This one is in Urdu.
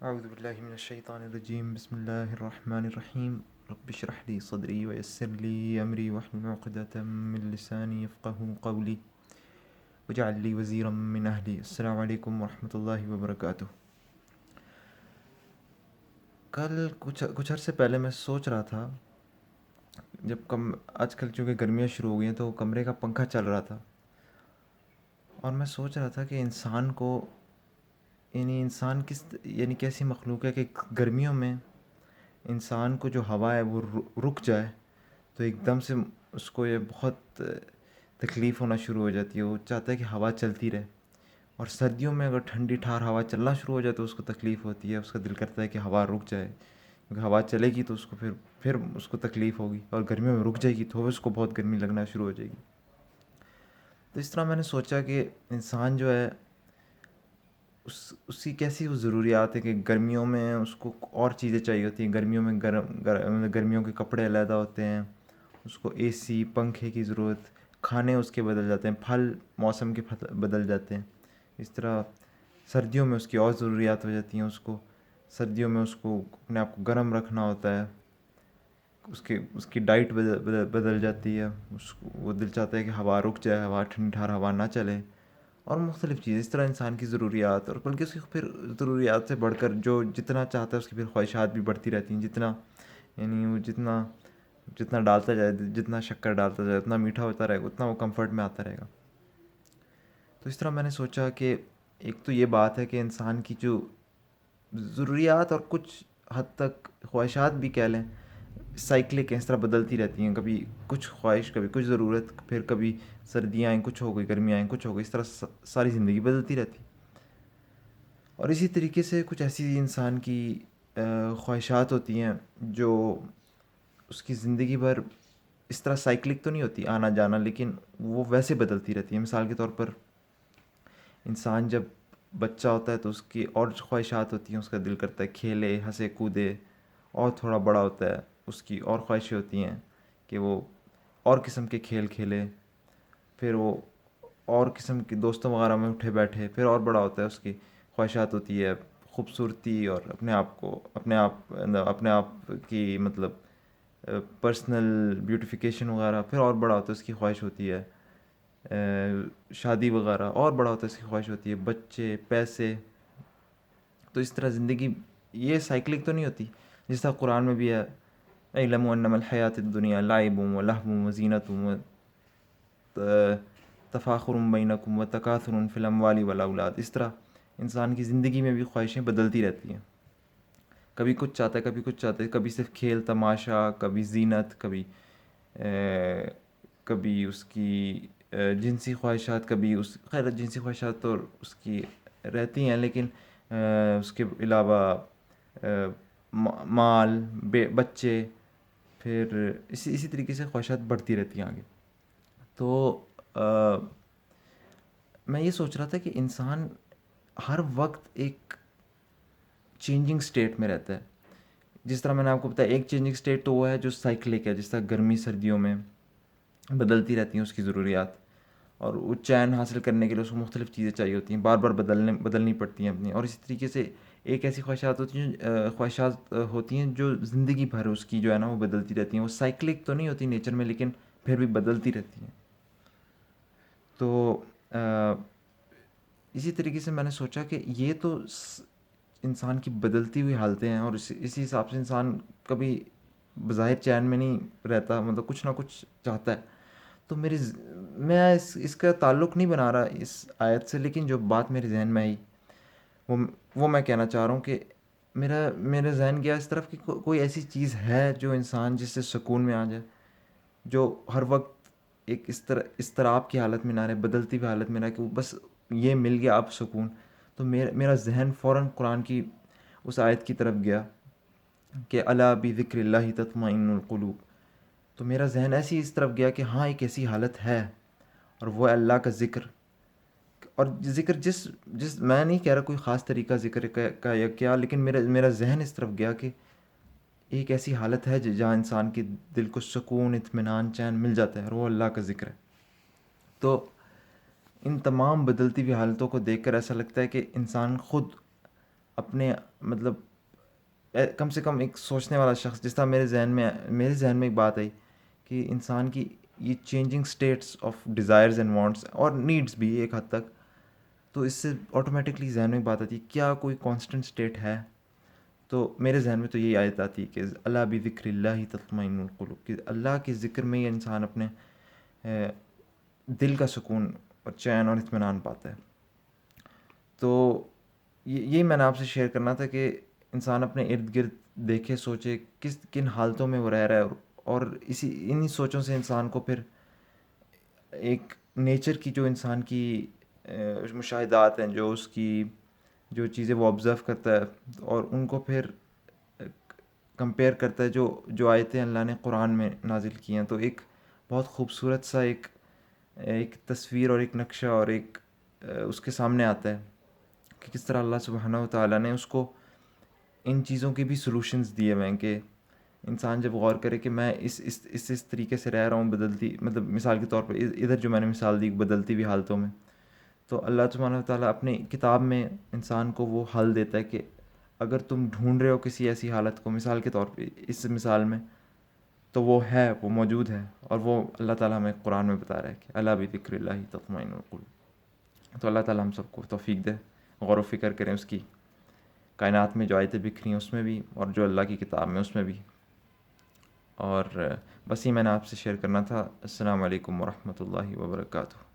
اعوذ باللہ من الشیطان الرجیم بسم اللہ الرحمن الرحیم رب اشرح لی صدری ویسر لی امری واحلل عقدۃ من لسانی یفقهوا قولی واجعل لی وزیرا من اہلی. السلام علیکم ورحمۃ اللہ وبرکاتہ. کل کچھ عرصے پہلے میں سوچ رہا تھا، جب آج کل چونکہ گرمیاں شروع ہو گئی ہیں تو کمرے کا پنکھا چل رہا تھا، اور میں سوچ رہا تھا کہ انسان کو انسان کیسی مخلوق ہے کہ گرمیوں میں انسان کو جو ہوا ہے وہ رک جائے تو ایک دم سے اس کو یہ بہت تکلیف ہونا شروع ہو جاتی ہے. وہ چاہتا ہے کہ ہوا چلتی رہے، اور سردیوں میں اگر ٹھنڈی ٹھار ہوا چلنا شروع ہو جائے تو اس کو تکلیف ہوتی ہے. اس کا دل کرتا ہے کہ ہوا رک جائے، کیونکہ ہوا چلے گی تو اس کو پھر اس کو تکلیف ہوگی، اور گرمیوں میں رک جائے گی تو اس کو بہت گرمی لگنا شروع ہو جائے گی. تو اس طرح میں نے سوچا کہ انسان جو ہے اس کی کیسی وہ ضروریات ہے کہ گرمیوں میں اس کو اور چیزیں چاہیے ہوتی ہیں. گرمیوں میں گرمیوں کے کپڑے علیحدہ ہوتے ہیں، اس کو اے سی پنکھے کی ضرورت، کھانے اس کے بدل جاتے ہیں، پھل موسم کے بدل جاتے ہیں. اس طرح سردیوں میں اس کی اور ضروریات ہو جاتی ہیں. سردیوں میں اس کو اپنے آپ کو گرم رکھنا ہوتا ہے، اس کی ڈائٹ بدل جاتی ہے. وہ دل چاہتا ہے کہ ہوا رک جائے، ہوا ٹھنڈی ٹھار ہوا نہ چلے، اور مختلف چیزیں. اس طرح انسان کی ضروریات، اور بلکہ اس کی پھر ضروریات سے بڑھ کر جو جتنا چاہتا ہے اس کی پھر خواہشات بھی بڑھتی رہتی ہیں. وہ جتنا ڈالتا جائے، جتنا شکر ڈالتا جائے اتنا میٹھا ہوتا رہے گا، اتنا وہ کمفرٹ میں آتا رہے گا. تو اس طرح میں نے سوچا کہ ایک تو یہ بات ہے کہ انسان کی جو ضروریات اور کچھ حد تک خواہشات بھی کہہ لیں سائیکلک ہیں، اس طرح بدلتی رہتی ہیں. کبھی کچھ خواہش، کبھی کچھ ضرورت، پھر کبھی سردیاں آئیں کچھ ہو گئی، گرمیاں آئیں کچھ ہو گئی. اس طرح ساری زندگی بدلتی رہتی. اور اسی طریقے سے کچھ ایسی انسان کی خواہشات ہوتی ہیں جو اس کی زندگی بھر اس طرح سائیکلک تو نہیں ہوتی آنا جانا، لیکن وہ ویسے بدلتی رہتی ہیں. مثال کے طور پر انسان جب بچہ ہوتا ہے تو اس کی اور خواہشات ہوتی ہیں. اس کا دل کرتا ہے کھیلے، ہنسے کودے. اور تھوڑا بڑا ہوتا ہے اس کی اور خواہشیں ہوتی ہیں کہ وہ اور قسم کے کھیل کھیلے، پھر وہ اور قسم کے دوستوں وغیرہ میں اٹھے بیٹھے. پھر اور بڑا ہوتا ہے اس کی خواہشات ہوتی ہے خوبصورتی اور اپنے آپ کی مطلب پرسنل بیوٹیفیکیشن وغیرہ. پھر اور بڑا ہوتا ہے اس کی خواہش ہوتی ہے شادی وغیرہ. اور بڑا ہوتا ہے اس کی خواہش ہوتی ہے بچے، پیسے. تو اس طرح زندگی یہ سائیکلک تو نہیں ہوتی. جس طرح قرآن میں بھی ہے اعلموا انما الحیات الدنیا لعب و لہو و زینت و تفاخر بینکم و تکاثر فی الاموال والاولاد. اس طرح انسان کی زندگی میں بھی خواہشیں بدلتی رہتی ہیں. کبھی کچھ چاہتا ہے، کبھی کچھ چاہتا ہے، کبھی صرف کھیل تماشا، کبھی زینت، کبھی اس کی جنسی خواہشات. خیر جنسی خواہشات تو اس کی رہتی ہیں، لیکن اس کے علاوہ مال، بچے. پھر اسی طریقے سے خواہشات بڑھتی رہتی ہیں آگے. تو میں یہ سوچ رہا تھا کہ انسان ہر وقت ایک چینجنگ سٹیٹ میں رہتا ہے. جس طرح میں نے آپ کو بتایا ایک چینجنگ سٹیٹ تو وہ ہے جو سائیکلک ہے، جس طرح گرمی سردیوں میں بدلتی رہتی ہیں اس کی ضروریات، اور وہ چین حاصل کرنے کے لیے اس کو مختلف چیزیں چاہیے ہوتی ہیں، بار بار بدلنی پڑتی ہیں اپنی. اور اسی طریقے سے ایک ایسی خواہشات ہوتی ہیں جو زندگی بھر اس کی جو ہے نا وہ بدلتی رہتی ہیں. وہ سائیکلک تو نہیں ہوتی نیچر میں، لیکن پھر بھی بدلتی رہتی ہیں. تو اسی طریقے سے میں نے سوچا کہ یہ تو انسان کی بدلتی ہوئی حالتیں ہیں، اور اسی حساب سے انسان کبھی بظاہر چین میں نہیں رہتا، مطلب کچھ نہ کچھ چاہتا ہے. تو میں اس کا تعلق نہیں بنا رہا اس آیت سے، لیکن جو بات میرے ذہن میں آئی وہ میں کہنا چاہ رہا ہوں کہ میرا ذہن گیا اس طرف کہ کوئی ایسی چیز ہے جو انسان جس سے سکون میں آ جائے، جو ہر وقت ایک اضطراب کی حالت میں نہ رہے، بدلتی ہوئی حالت میں نہ، کہ وہ بس یہ مل گیا اب سکون. تو میرا ذہن فوراً قرآن کی اس آیت کی طرف گیا کہ الا بذکر اللہ تطمئن القلوب. تو میرا ذہن ایسی اس طرف گیا کہ ہاں ایک ایسی حالت ہے، اور وہ ہے اللہ کا ذکر. اور ذکر جس میں نہیں کہہ رہا کوئی خاص طریقہ ذکر کا یا کیا، لیکن میرا ذہن اس طرف گیا کہ ایک ایسی حالت ہے جہاں انسان کے دل کو سکون، اطمینان، چین مل جاتا ہے، اور وہ اللہ کا ذکر ہے. تو ان تمام بدلتی ہوئی حالتوں کو دیکھ کر ایسا لگتا ہے کہ انسان خود اپنے مطلب کم سے کم ایک سوچنے والا شخص، جس طرح میرے ذہن میں ایک بات آئی کہ انسان کی یہ changing status of desires and wants اور نیڈس بھی ایک حد تک، تو اس سے آٹومیٹکلی ذہن میں ایک بات آتی ہے کیا کوئی کانسٹنٹ اسٹیٹ ہے؟ تو میرے ذہن میں تو یہی آیت آتی ہے کہ اللہ بذکر اللہ تطمئن القلوب، کہ اللہ کے ذکر میں ہی انسان اپنے دل کا سکون اور چین اور اطمینان پاتا ہے. تو یہی میں نے آپ سے شیئر کرنا تھا کہ انسان اپنے ارد گرد دیکھے، سوچے کن حالتوں میں وہ رہ رہا ہے، اور انہی سوچوں سے انسان کو پھر ایک نیچر کی جو انسان کی مشاہدات ہیں، جو اس کی جو چیزیں وہ آبزرو کرتا ہے، اور ان کو پھر کمپیئر کرتا ہے جو آیتیں اللہ نے قرآن میں نازل کی ہیں، تو ایک بہت خوبصورت سا ایک تصویر اور ایک نقشہ اور ایک اس کے سامنے آتا ہے کہ کس طرح اللہ سبحانہ و تعالیٰ نے اس کو ان چیزوں کے بھی سلوشنز دیے ہوئے ہیں، کہ انسان جب غور کرے کہ میں اس طریقے سے رہ رہا ہوں بدلتی، مطلب مثال کے طور پر ادھر جو میں نے مثال دی بدلتی ہوئی حالتوں میں، تو اللہ سبحانہ و تعالیٰ اپنی کتاب میں انسان کو وہ حل دیتا ہے کہ اگر تم ڈھونڈ رہے ہو کسی ایسی حالت کو، مثال کے طور پہ اس مثال میں، تو وہ ہے، وہ موجود ہے، اور وہ اللہ تعالیٰ ہمیں قرآن میں بتا رہا ہے کہ الا بذکر اللہ تطمئن القلوب. تو اللہ تعالیٰ ہم سب کو توفیق دے، غور و فکر کریں اس کی، کائنات میں جو آیتیں بکھری ہیں اس میں بھی، اور جو اللہ کی کتاب میں اس میں بھی. اور بس یہ میں نے آپ سے شیئر کرنا تھا. السلام علیکم ورحمۃ اللہ وبرکاتہ.